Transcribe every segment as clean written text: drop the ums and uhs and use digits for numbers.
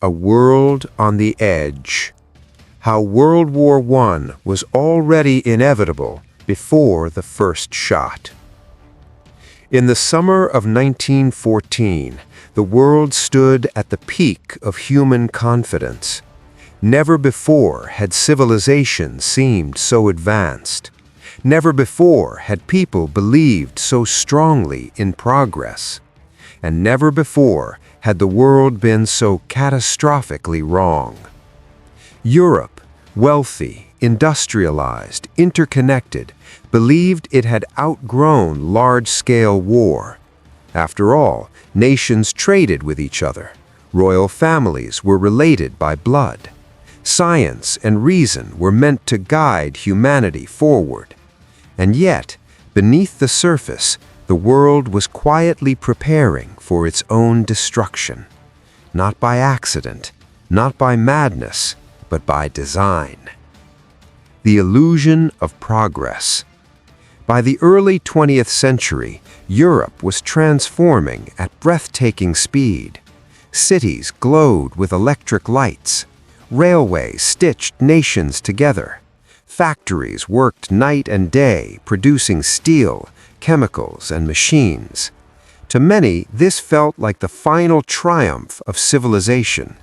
A world on the edge. How World War I was already inevitable before the first shot. In the summer of 1914, the world stood at the peak of human confidence. Never before had civilization seemed so advanced. Never before had people believed so strongly in progress. And never before had the world been so catastrophically wrong. Europe, wealthy, industrialized, interconnected, believed it had outgrown large-scale war. After all, nations traded with each other. Royal families were related by blood. Science and reason were meant to guide humanity forward. And yet, beneath the surface, the world was quietly preparing for its own destruction. Not by accident, not by madness, but by design. The illusion of progress. By the early 20th century, Europe was transforming at breathtaking speed. Cities glowed with electric lights. Railways stitched nations together. Factories worked night and day, producing steel, chemicals, and machines. To many, this felt like the final triumph of civilization.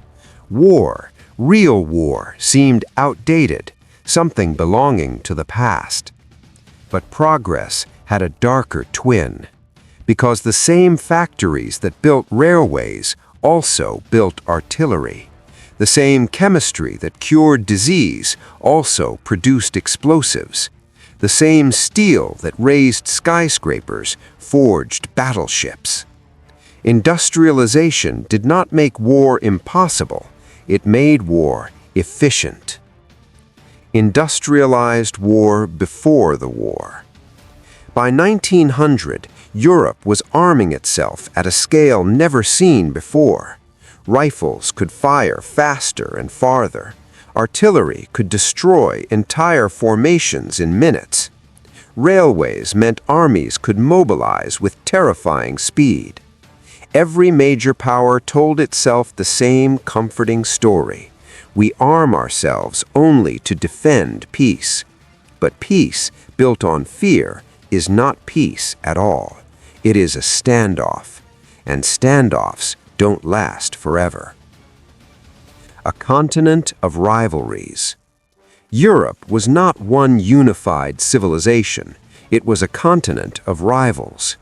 War, real war, seemed outdated, something belonging to the past. But progress had a darker twin, because the same factories that built railways also built artillery. The same chemistry that cured disease also produced explosives. The same steel that raised skyscrapers forged battleships. Industrialization did not make war impossible, it made war efficient. Industrialized war before the war. By 1900, Europe was arming itself at a scale never seen before. Rifles could fire faster and farther. Artillery could destroy entire formations in minutes. Railways meant armies could mobilize with terrifying speed. Every major power told itself the same comforting story. We arm ourselves only to defend peace. But peace built on fear is not peace at all. It is a standoff, and standoffs don't last forever. A continent of rivalries. Europe was not one unified civilization. It was a continent of rivals.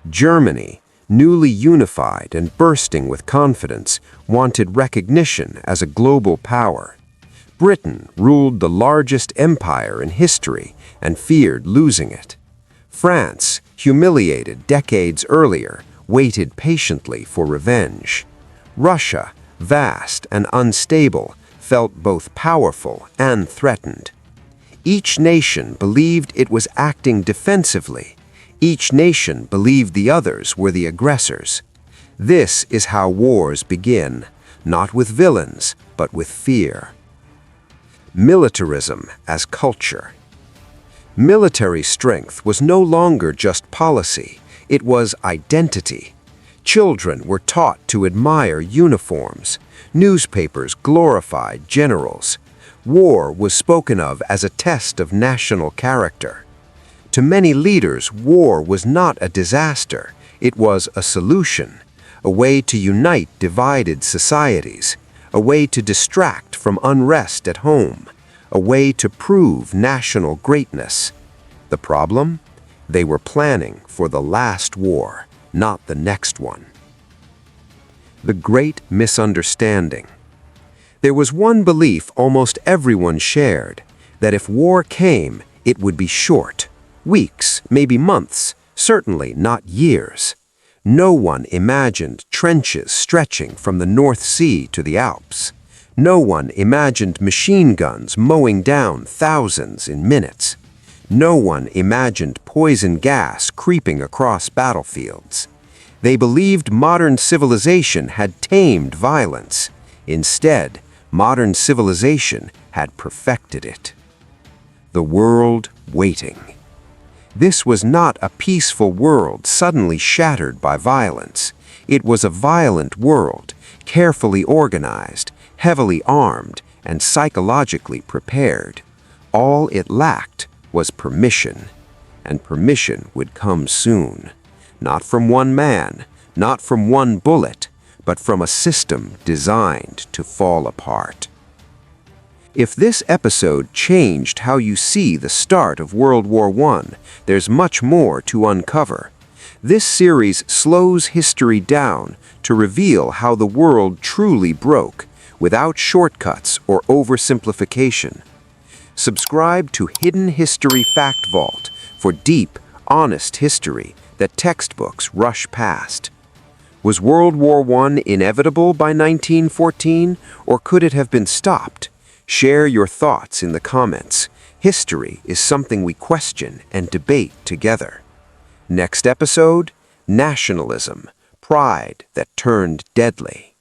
Germany, newly unified and bursting with confidence, wanted recognition as a global power. Britain ruled the largest empire in history and feared losing it. France, humiliated decades earlier, waited patiently for revenge. Russia, vast and unstable, felt both powerful and threatened. Each nation believed it was acting defensively. Each nation believed the others were the aggressors. This is how wars begin, not with villains, but with fear. Militarism as culture. Military strength was no longer just policy, it was identity. Children were taught to admire uniforms. Newspapers glorified generals. War was spoken of as a test of national character. To many leaders, war was not a disaster. It was a solution, a way to unite divided societies, a way to distract from unrest at home, a way to prove national greatness. The problem? They were planning for the last war, not the next one. The Great Misunderstanding. There was one belief almost everyone shared, that if war came, it would be short. Weeks, maybe months, certainly not years. No one imagined trenches stretching from the North Sea to the Alps. No one imagined machine guns mowing down thousands in minutes. No one imagined poison gas creeping across battlefields. They believed modern civilization had tamed violence. Instead, modern civilization had perfected it. The world waiting. This was not a peaceful world suddenly shattered by violence. It was a violent world, carefully organized, heavily armed, and psychologically prepared. All it lacked was permission, and permission would come soon. Not from one man, not from one bullet, but from a system designed to fall apart. If this episode changed how you see the start of World War I, there's much more to uncover. This series slows history down to reveal how the world truly broke, without shortcuts or oversimplification. Subscribe to Hidden History Fact Vault for deep, honest history that textbooks rush past. Was World War I inevitable by 1914, or could it have been stopped? Share your thoughts in the comments. History is something we question and debate together. Next episode, Nationalism, Pride that Turned Deadly.